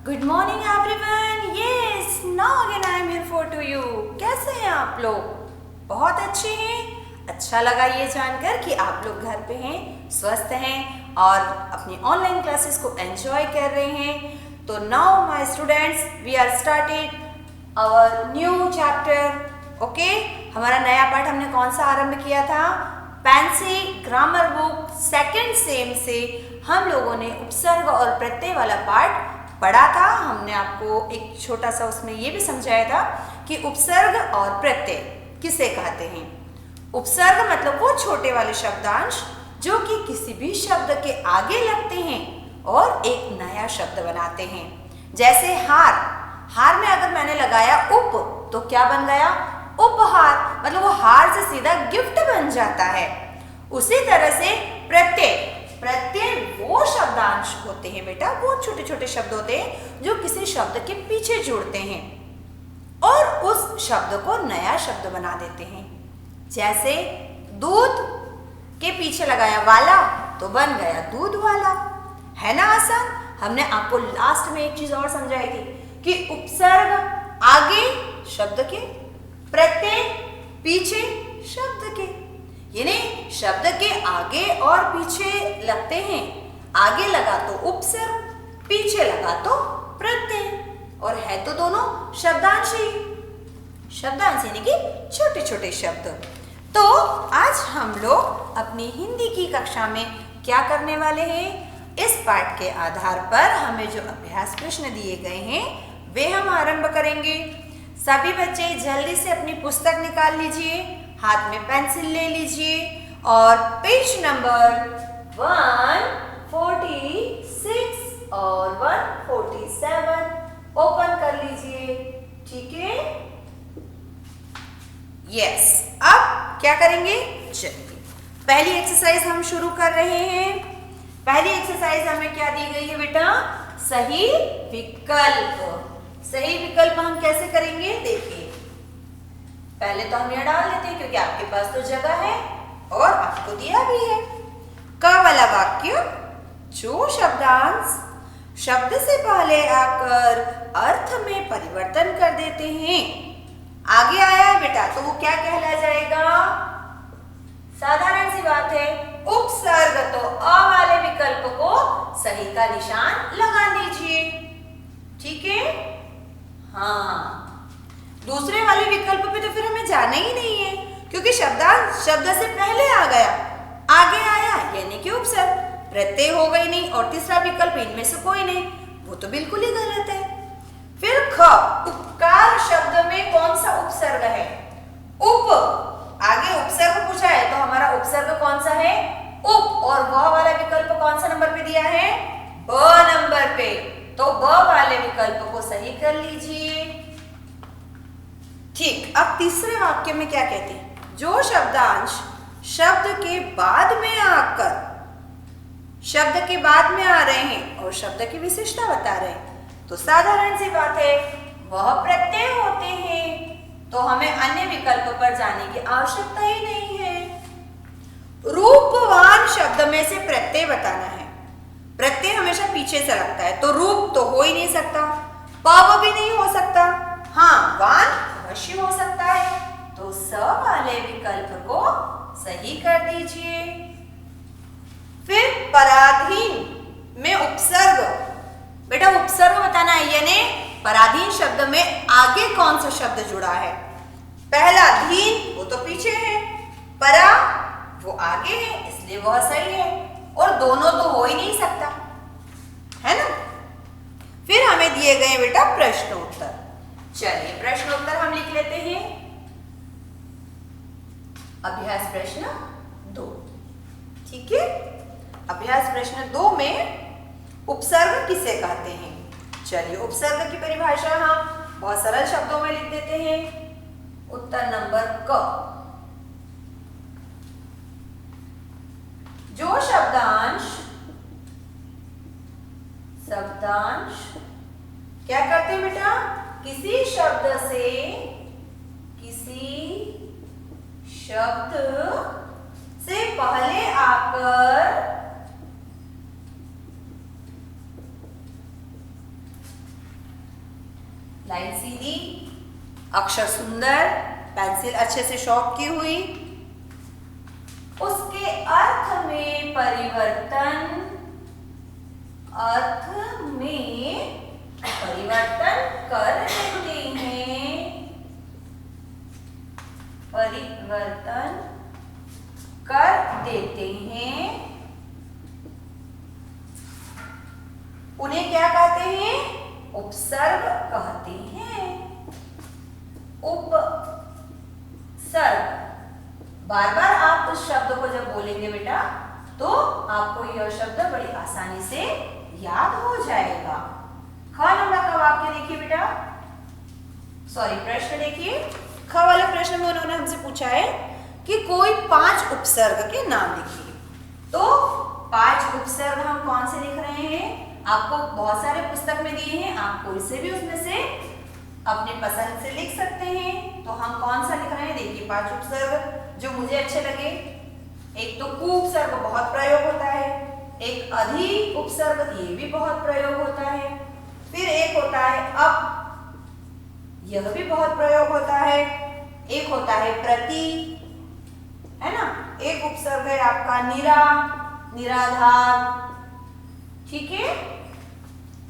Good morning everyone. Yes, now again I am here for to you. कैसे हैं आप लोग? बहुत अच्छे हैं। अच्छा लगा ये जानकर कि आप लोग घर पे हैं, स्वस्थ हैं और अपनी ऑनलाइन क्लासेस को एंजॉय कर रहे हैं। तो now my students, we are started our new chapter. Okay, हमारा नया पाठ हमने कौन सा आरंभ किया था? Fancy grammar book second sem से हम लोगों ने उपसर्ग और प्रत्यय वाला पाठ पढ़ा था। हमने आपको एक छोटा सा उसमें ये भी समझाया था कि उपसर्ग और प्रत्यय किसे कहते हैं। उपसर्ग मतलब वो छोटे वाले शब्दांश जो कि किसी भी शब्द के आगे लगते हैं और एक नया शब्द बनाते हैं। जैसे हार, हार में अगर मैंने लगाया उप तो क्या बन गया? उपहार, मतलब वो हार से सीधा गिफ्ट बन जाता है। उसी तरह से प्रत्यय, प्रत्यय वो शब्दांश होते हैं बेटा, वो छोटे छोटे शब्द होते हैं जो किसी शब्द के पीछे जुड़ते हैं और उस शब्द को नया शब्द बना देते हैं। जैसे दूध के पीछे लगाया वाला तो बन गया दूध वाला। है ना आसान? हमने आपको लास्ट में एक चीज और समझाई थी कि उपसर्ग आगे शब्द के, प्रत्यय पीछे शब्द के, यानी शब्द के आगे और पीछे लगते हैं। आगे लगा तो उपसर्ग, पीछे लगा तो प्रत्यय, और है तो दोनों शब्दांश ही। शब्दांश यानी कि छोटे छोटे शब्द। तो आज हम लोग अपनी हिंदी की कक्षा में क्या करने वाले हैं? इस पाठ के आधार पर हमें जो अभ्यास प्रश्न दिए गए हैं वे हम आरंभ करेंगे। सभी बच्चे जल्दी से अपनी पुस्तक निकाल लीजिए, हाथ में पेंसिल ले लीजिए और पेज नंबर 146 और 147 ओपन कर लीजिए। ठीक है? यस, अब क्या करेंगे? चलिए पहली एक्सरसाइज हम शुरू कर रहे हैं। पहली एक्सरसाइज हमें क्या दी गई है बेटा? सही विकल्प। सही विकल्प हम कैसे करेंगे? देखिए, पहले तो हम यह डाल देते हैं क्योंकि आपके पास तो जगह है और आपको दिया भी है। क वाला वाक्य, जो शब्दांश शब्द से पहले आकर अर्थ में परिवर्तन कर देते हैं, आगे आया है बेटा तो वो क्या कहला जाएगा? साधारण सी बात है, उपसर्ग। तो अ वाले विकल्प को सही का निशान लगा दीजिए। ठीक है? हाँ, दूसरे वाले विकल्प पे तो फिर हमें जाना ही नहीं है क्योंकि शब्दांश शब्द से पहले आ गया, आगे आया यानी कि उपसर्ग। प्रत्यय हो गई नहीं और तीसरा विकल्प इनमें से कोई नहीं, वो तो बिल्कुल ही गलत है। फिर ख, उपकार शब्द में कौन सा उपसर्ग है? उप, आगे उपसर्ग पूछा है तो हमारा उपसर्ग कौन सा है? उप। और वह वाला विकल्प कौन सा नंबर पे दिया है? ब नंबर पे। तो ब वाले विकल्प को सही कर लीजिए। ठीक, अब तीसरे वाक्य में क्या कहते हैं? जो शब्दांश शब्द के बाद में आकर, शब्द के बाद में आ रहे हैं और शब्द की विशेषता बता रहे हैं तो साधारण सी बात है वह प्रत्यय होते हैं, तो हमें अन्य विकल्प पर जाने की आवश्यकता ही नहीं है। रूपवान शब्द में से प्रत्यय बताना है। प्रत्यय हमेशा पीछे से लगता है तो रूप तो हो ही नहीं सकता, पव भी नहीं हो सकता। हाँ, वान अवश्य हो सकता है, तो स वाले विकल्प को सही कर दीजिए। फिर पराधीन में उपसर्ग, बेटा उपसर्ग बताना है, यानी पराधीन शब्द में आगे कौन सा शब्द जुड़ा है? पहला धीन वो तो पीछे है, परा वो आगे है, इसलिए वह सही है, और दोनों तो हो ही नहीं सकता, है ना? फिर हमें दिए गए बेटा प्रश्न उत्तर। चलिए प्रश्न उत्तर हम लिख लेते हैं। अभ्यास प्रश्न 2। ठीक है? अभ्यास प्रश्न 2 में उपसर्ग किसे कहते हैं? चलिए उपसर्ग की परिभाषा हम बहुत सरल शब्दों में लिख देते हैं। उत्तर नंबर क, जो शब्दांश क्या करते हैं बेटा? किसी शब्द से पहले आकर लाइन सीधी, अक्षर सुंदर, पेंसिल अच्छे से शॉर्प की हुई, उसके अर्थ में परिवर्तन, अर्थ में परिवर्तन कर देते हैं, परिवर्तन कर देते हैं। उन्हें क्या कहते हैं? उपसर्ग कहते हैं। उपसर्ग। बार बार आप उस शब्द को जब बोलेंगे बेटा तो आपको यह शब्द बड़ी आसानी से याद हो जाएगा। ख नंबर का वाक्य देखिए बेटा, सॉरी प्रश्न देखिए। ख वाले प्रश्न में उन्होंने हमसे पूछा है कि कोई 5 उपसर्ग के नाम लिखिए। तो 5 उपसर्ग हम कौन से लिख रहे हैं? आपको बहुत सारे पुस्तक में दिए हैं, आप कोई से भी उसमें से अपने पसंद से लिख सकते हैं। तो हम कौन सा लिख रहे हैं? देखिए 5 उपसर्ग जो मुझे अच्छे लगे। एक तो कु उपसर्ग बहुत प्रयोग होता है, एक अधि उपसर्ग ये भी बहुत प्रयोग होता है, फिर एक होता है अप, यह भी बहुत प्रयोग होता है, एक होता है प्रति, है ना, एक उपसर्ग है आपका निरा, निराधार। ठीक है,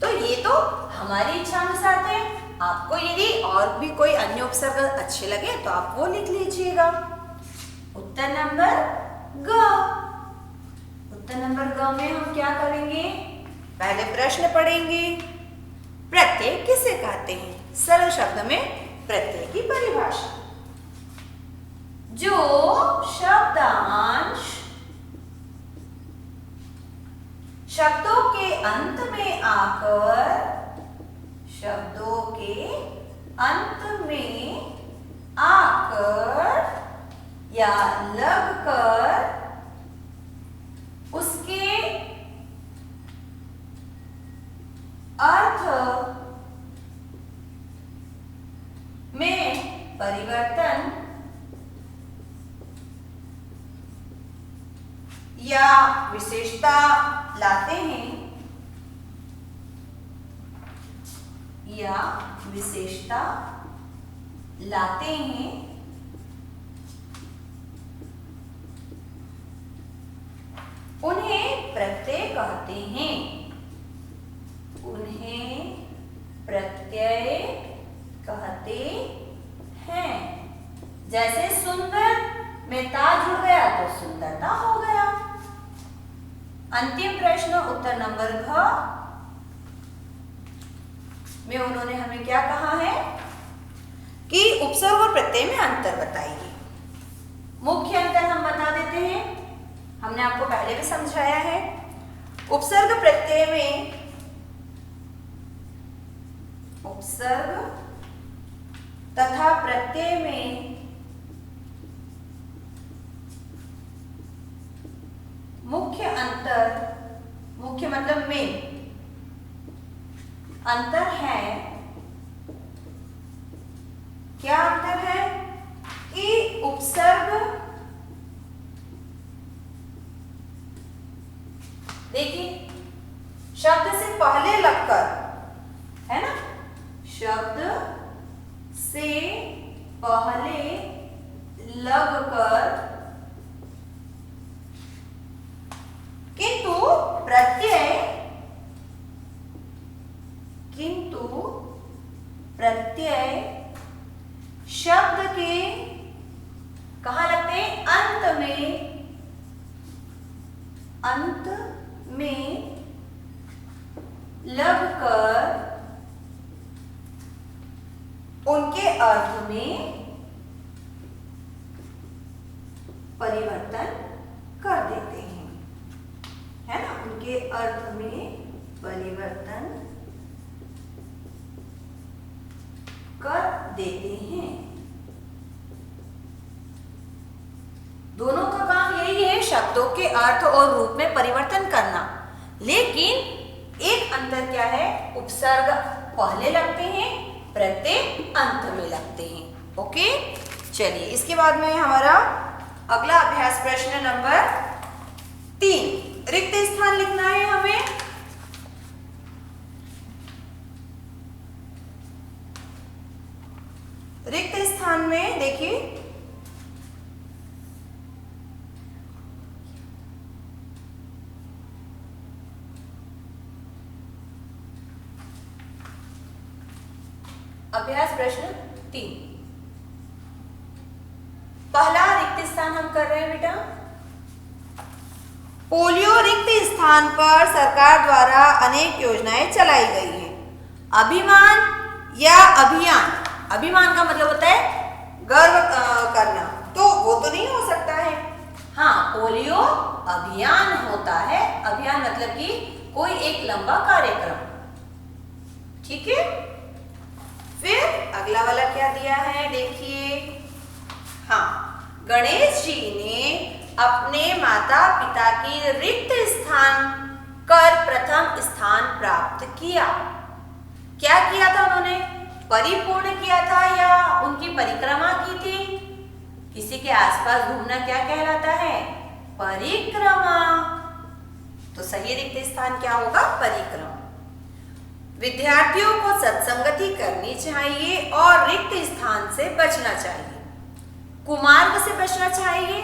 तो ये तो हमारी इच्छा अनुसार थे। आपको यदि और भी कोई अन्य उपसर्ग अच्छे लगे तो आप वो लिख लीजिएगा। उत्तर नंबर ग। उत्तर नंबर ग में हम क्या करेंगे? पहले प्रश्न पढ़ेंगे। प्रत्यय किसे कहते हैं? सरल शब्द में प्रत्यय की परिभाषा। जो शब्दांश शब्दों के अंत में आकर, शब्दों के अंत में आकर या लगकर उसके अर्थ में परिवर्तन या विशेषता लाते हैं, या विशेषता लाते हैं, उन्हें प्रत्यय कहते हैं। उन्हें प्रत्यय कहते हैं। जैसे सुंदर में ता जुड़ गया तो सुंदरता हो गया। अंतिम प्रश्न उत्तर नंबर घ में उन्होंने हमें क्या कहा है कि उपसर्ग और प्रत्यय में अंतर बताइए। मुख्य अंतर हम बता देते हैं, हमने आपको पहले भी समझाया है। उपसर्ग प्रत्यय में, उपसर्ग तथा प्रत्यय में मुख्य अंतर, मुख्य मतलब में अंतर है। क्या अंतर है? कि उपसर्ग, देखिए शब्द से पहले लगकर, है ना, शब्द से पहले लगकर, किंतु प्रत्यय, किंतु प्रत्यय शब्द के कहाँ लगते हैं? अंत में, अंत में लगकर उनके अर्थ में परिवर्तन कर देते हैं, है ना, उनके अर्थ में परिवर्तन कर देते हैं। दोनों का काम यही है, शब्दों के अर्थ और रूप में परिवर्तन करना। लेकिन एक अंतर क्या है? उपसर्ग पहले लगते हैं, प्रत्यय अंत में लगते हैं। ओके, चलिए इसके बाद में हमारा अगला अभ्यास प्रश्न नंबर 3। रिक्त स्थान लिखना है हमें। रिक्त स्थान में देखिए अभ्यास प्रश्न 3। पहला रिक्त स्थान हम कर रहे हैं बेटा। पोलियो रिक्त स्थान पर सरकार द्वारा अनेक योजनाएं चलाई गई हैं। अभिमान या अभियान, अभिमान का मतलब होता है गर्व करना, तो वो तो नहीं हो सकता है। हाँ, पोलियो अभियान होता है। अभियान मतलब कि कोई एक लंबा कार्यक्रम। ठीक है, फिर अगला वाला क्या दिया है देखिए। हाँ, गणेश जी ने अपने माता पिता की रिक्त स्थान कर प्रथम स्थान प्राप्त किया। क्या किया था उन्होंने? परिपूर्ण किया था या उनकी परिक्रमा की थी? किसी के आसपास घूमना क्या कहलाता है? परिक्रमा। तो सही रिक्त स्थान क्या होगा? परिक्रमा। विद्यार्थियों को सत्संगति करनी चाहिए और रिक्त स्थान से बचना चाहिए। कुमार्ग से बचना चाहिए।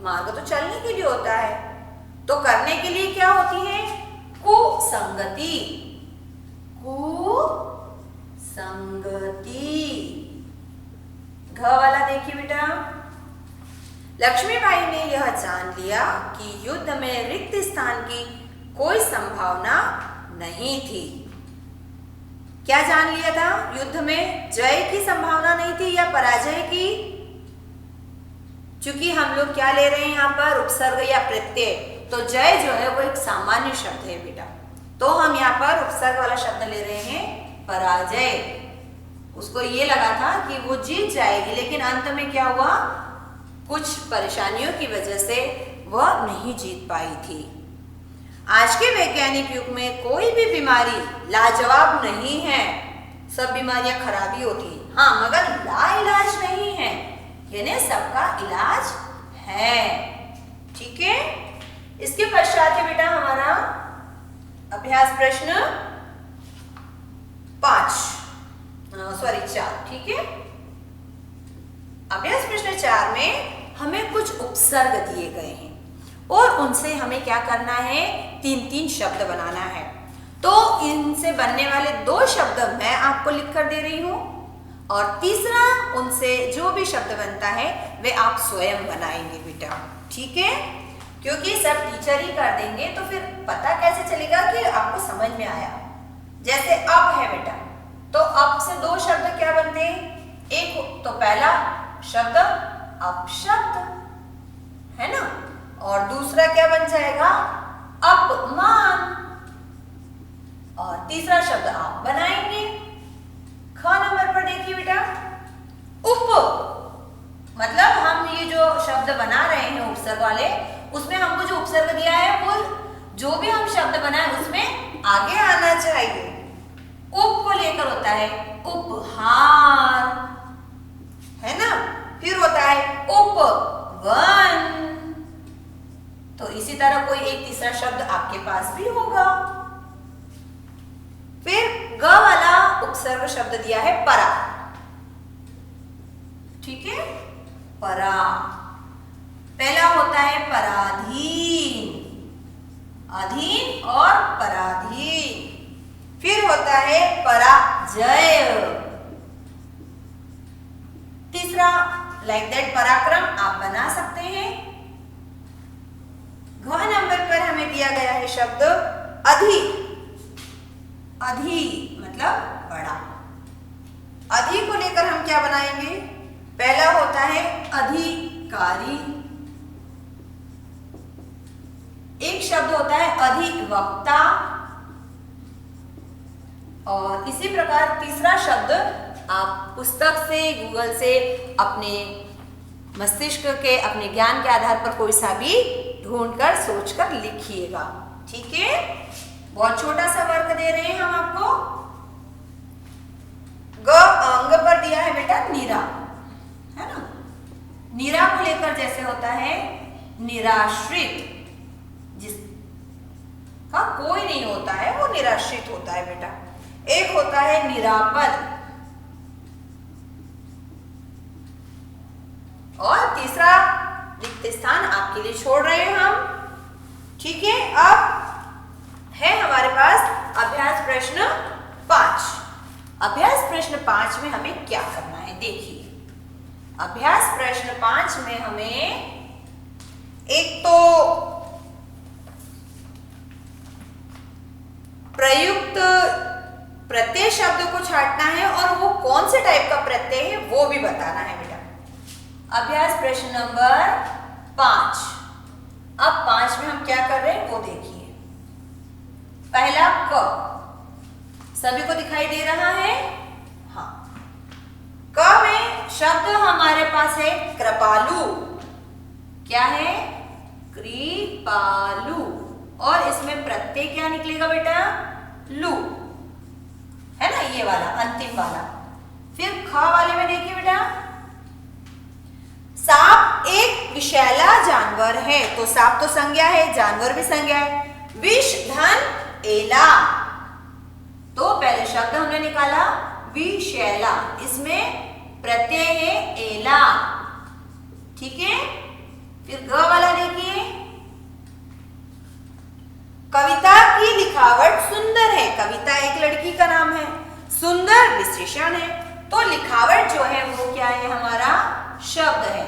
मार्ग तो चलने के लिए होता है, तो करने के लिए क्या होती है? कुसंगति। कुसंगति। घ वाला देखिए बेटा। लक्ष्मीबाई ने यह जान लिया कि युद्ध में रिक्त स्थान की कोई संभावना नहीं थी। क्या जान लिया था? युद्ध में जय की संभावना नहीं थी या पराजय की? क्योंकि हम लोग क्या ले रहे हैं यहाँ पर? उपसर्ग या प्रत्यय। तो जय जो है वो एक सामान्य शब्द है बेटा, तो हम यहाँ पर उपसर्ग वाला शब्द ले रहे हैं पराजय। उसको ये लगा था कि वो जीत जाएगी, लेकिन अंत में क्या हुआ? कुछ परेशानियों की वजह से वह नहीं जीत पाई थी। आज के वैज्ञानिक युग में कोई भी बीमारी लाजवाब नहीं है। सब बीमारियां खराबी होती है, हाँ, मगर लाइलाज नहीं है, यानी सबका इलाज है। ठीक है, इसके पश्चात है बेटा हमारा अभ्यास प्रश्न 4। ठीक है, अभ्यास प्रश्न 4 में हमें कुछ उपसर्ग दिए गए हैं और उनसे हमें क्या करना है? 3-3 शब्द बनाना है। तो इनसे बनने वाले 2 शब्द मैं आपको लिख कर दे रही हूं और तीसरा उनसे जो भी शब्द बनता है वे आप स्वयं बनाएंगे बेटा। ठीक है, क्योंकि सब टीचर ही कर देंगे तो फिर पता कैसे चलेगा कि आपको समझ में आया। जैसे अब है बेटा, तो अब से 2 शब्द क्या बनते हैं? एक तो पहला शब्द अपशब्द है ना, और दूसरा क्या बन जाएगा? अपमान। और तीसरा शब्द आप बनाएंगे। ख नंबर पर देखिए बेटा, उप मतलब हम ये जो शब्द बना रहे हैं उपसर्ग वाले, उसमें हमको जो उपसर्ग दिया है वो जो भी हम शब्द बनाए उसमें आगे आना चाहिए। उप को लेकर होता है उपहार, है ना, फिर होता है उपवन। तो इसी तरह कोई एक तीसरा शब्द आपके पास भी होगा। फिर ग वाला उपसर्ग शब्द दिया है परा। ठीक है, परा। पहला होता है पराधीन, अधीन और पराधीन। फिर होता है पराजय। तीसरा लाइक दैट पराक्रम आप बना सकते हैं। घ नंबर पर हमें दिया गया है शब्द अधि। अधि मतलब बड़ा। अधि को लेकर हम क्या बनाएंगे? पहला होता है अधिकारी। एक शब्द होता है अधिवक्ता। और इसी प्रकार तीसरा शब्द आप पुस्तक से, गूगल से, अपने मस्तिष्क के, अपने ज्ञान के आधार पर कोई सा भी ढूंढकर सोचकर लिखिएगा। ठीक है, बहुत छोटा सा वर्क दे रहे हैं हम आपको। ग अंग पर दिया है बेटा निरा, है ना। निरा को लेकर जैसे होता है निराश्रित, जिसका कोई नहीं होता है वो निराश्रित होता है बेटा। एक होता है निरापद, तीसरा रिक्त स्थान आपके लिए छोड़ रहे हैं हम। ठीक है, अब है हमारे पास अभ्यास प्रश्न 5। अभ्यास प्रश्न 5 में हमें क्या करना है, देखिए। अभ्यास प्रश्न 5 में हमें एक तो प्रयुक्त प्रत्यय शब्द को छांटना है और वो कौन से टाइप का प्रत्यय है वो भी बताना है बेटा। अभ्यास प्रश्न नंबर 5। अब 5 में हम क्या कर रहे हैं वो देखिए। पहला क, सभी को दिखाई दे रहा है? हाँ। क में शब्द हमारे पास है कृपालु। क्या है? कृपालु। और इसमें प्रत्यय क्या निकलेगा बेटा? लू, है ना, ये वाला अंतिम वाला। फिर ख वाले में देखिए बेटा, सांप एक विषैला जानवर है। तो सांप तो संज्ञा है, जानवर भी संज्ञा है। विष धन एला, तो पहले शब्द हमने निकाला विषैला, इसमें प्रत्यय है एला। ठीक है, फिर ग वाला देखिए, कविता की लिखावट सुंदर है। कविता एक लड़की का नाम है, सुंदर विशेषण है, तो लिखावट जो है वो क्या है? हमारा शब्द है।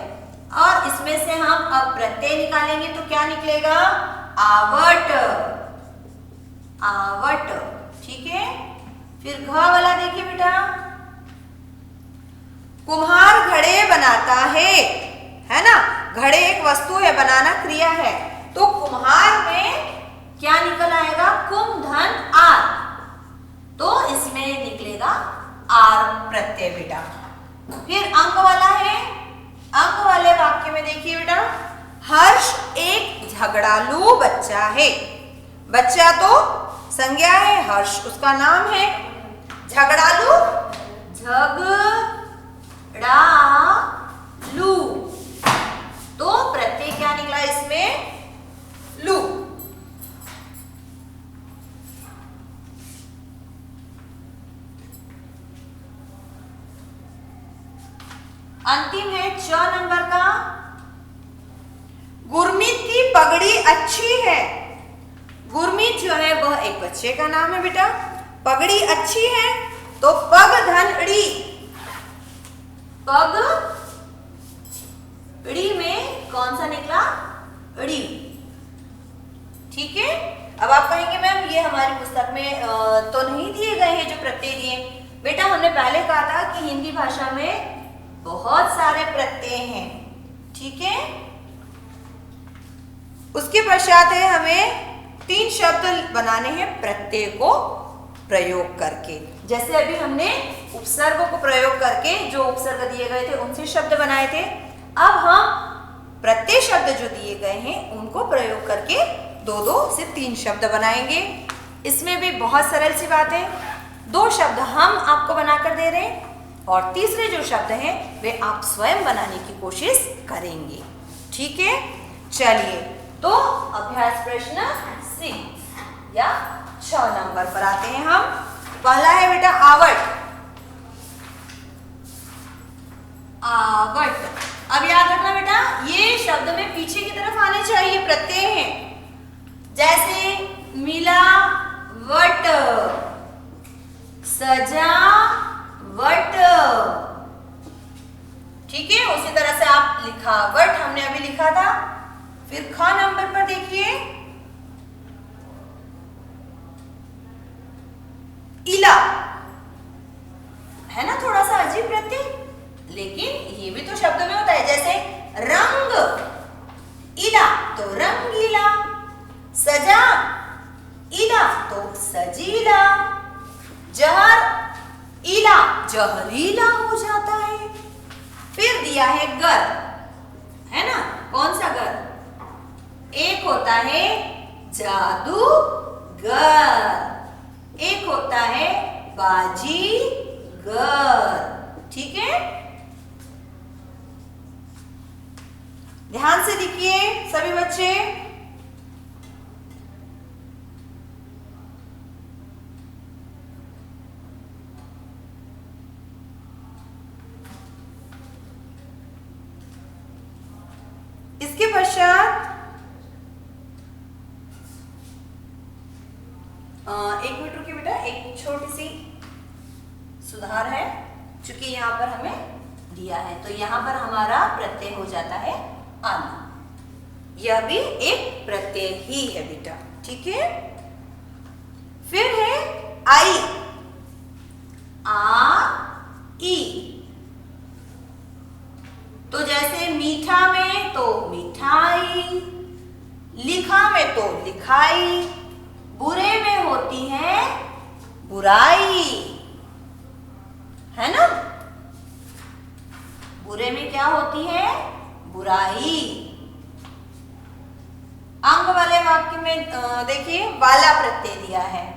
और इसमें से हम अब प्रत्यय निकालेंगे तो क्या निकलेगा? Out, out. ठीक है, फिर घ वाला देखिए बेटा, कुम्हार घड़े बनाता है ना। घड़े एक वस्तु है, बनाना क्रिया है, तो कुम्हार में क्या निकल आएगा? कुम धन आर, तो इसमें निकलेगा आर प्रत्यय बेटा। फिर अंक वाला है, अंक वाले वाक्य में देखिए बेटा, हर्ष एक झगड़ालू बच्चा है। बच्चा तो संज्ञा है, हर्ष उसका नाम है। झगड़ालू झगड़ालू, तो प्रत्यय क्या निकला इसमें? लू। अंतिम है च नंबर का, गुरमीत की पगड़ी अच्छी है। गुरमीत जो है वह एक बच्चे का नाम है बेटा। पगड़ी अच्छी है, तो पग धन ड़ी, पग ड़ी में कौन सा निकला? ड़ी। ठीक है, अब आप कहेंगे मैम ये हमारी पुस्तक में तो नहीं दिए गए हैं जो प्रत्यय दिए। बेटा हमने पहले कहा था कि हिंदी भाषा में बहुत सारे प्रत्यय हैं। ठीक है, उसके पश्चात है हमें 3 शब्द बनाने हैं प्रत्यय को प्रयोग करके। जैसे अभी हमने उपसर्ग को प्रयोग करके जो उपसर्ग दिए गए थे उनसे शब्द बनाए थे, अब हम प्रत्यय शब्द जो दिए गए हैं उनको प्रयोग करके 2-2 से 3 शब्द बनाएंगे। इसमें भी बहुत सरल सी बात है, 2 शब्द हम आपको बनाकर दे रहे हैं और तीसरे जो शब्द हैं वे आप स्वयं बनाने की कोशिश करेंगे। ठीक है, चलिए तो अभ्यास प्रश्न 6 या 6 नंबर पर आते हैं हम। पहला है बेटा आवट। आवट, अब याद रखना बेटा ये शब्द में पीछे की तरफ आने चाहिए प्रत्यय हैं, जैसे मिलावट, सजावट। ठीक है, उसी तरह से आप लिखावट हमने अभी लिखा था। फिर ख नंबर पर देखिए, इला, है ना, थोड़ा सा अजीब प्रत्यय, लेकिन ये भी तो शब्द में होता है। जैसे रंग, इला तो रंगीला, सजा, इला तो सजीला, जहर, इला जहरीला हो जाता है। फिर दिया है गर, है ना, कौन सा गर? एक होता है जादूगर, एक होता है बाजीगर। ठीक है, ध्यान से लिखिए सभी बच्चे। इसके पश्चात एक मिनट रुकिए बेटा, एक छोटी सी सुधार है, क्योंकि यहाँ पर हमें दिया है तो यहाँ पर हमारा प्रत्यय हो जाता है आना। यह भी एक प्रत्यय ही है बेटा, ठीक है। फिर है आई, आ ई। तो जैसे मीठा में तो मिठाई, लिखा में तो लिखाई, बुरे में होती है बुराई, है ना। बुरे में क्या होती है? बुराई। अंग वाले वाक्य में देखिए वाला प्रत्यय दिया है।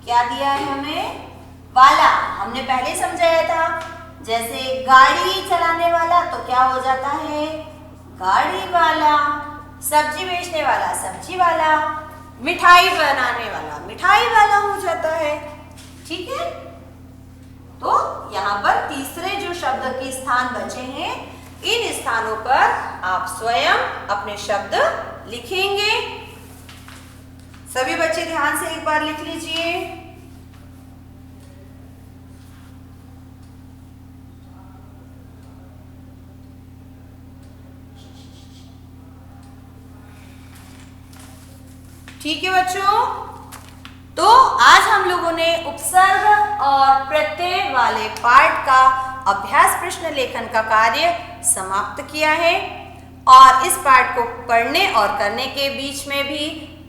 क्या दिया है हमें? वाला। हमने पहले समझाया था, जैसे गाड़ी चलाने वाला तो क्या हो जाता है? गाड़ी वाला। सब्जी बेचने वाला सब्जी वाला, मिठाई बनाने वाला मिठाई वाला हो जाता है, ठीक है। तो यहाँ पर तीसरे जो शब्द के स्थान बचे हैं, इन स्थानों पर आप स्वयं अपने शब्द लिखेंगे। सभी बच्चे ध्यान से एक बार लिख लीजिए। ठीक है बच्चों, तो आज हम लोगों ने उपसर्ग और प्रत्यय वाले पाठ का अभ्यास प्रश्न लेखन का कार्य समाप्त किया है। और इस पाठ को पढ़ने और करने के बीच में भी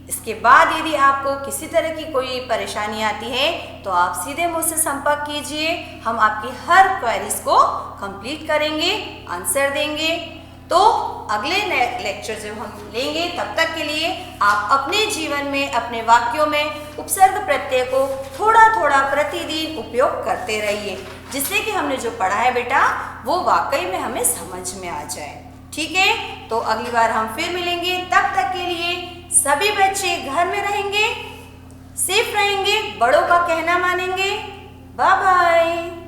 इसके बाद यदि आपको किसी तरह की कोई परेशानी आती है तो आप सीधे मुझसे संपर्क कीजिए। हम आपकी हर क्वेरीज को कंप्लीट करेंगे, आंसर देंगे। तो अगले लेक्चर जब हम लेंगे तब तक के लिए आप अपने जीवन में, अपने वाक्यों में उपसर्ग प्रत्यय को थोड़ा थोड़ा प्रतिदिन उपयोग करते रहिए, जिससे कि हमने जो पढ़ा है बेटा वो वाकई में हमें समझ में आ जाए, ठीक है। तो अगली बार हम फिर मिलेंगे, तब तक के लिए सभी बच्चे घर में रहेंगे, सेफ रहेंगे, बड़ों का कहना मानेंगे। Bye bye.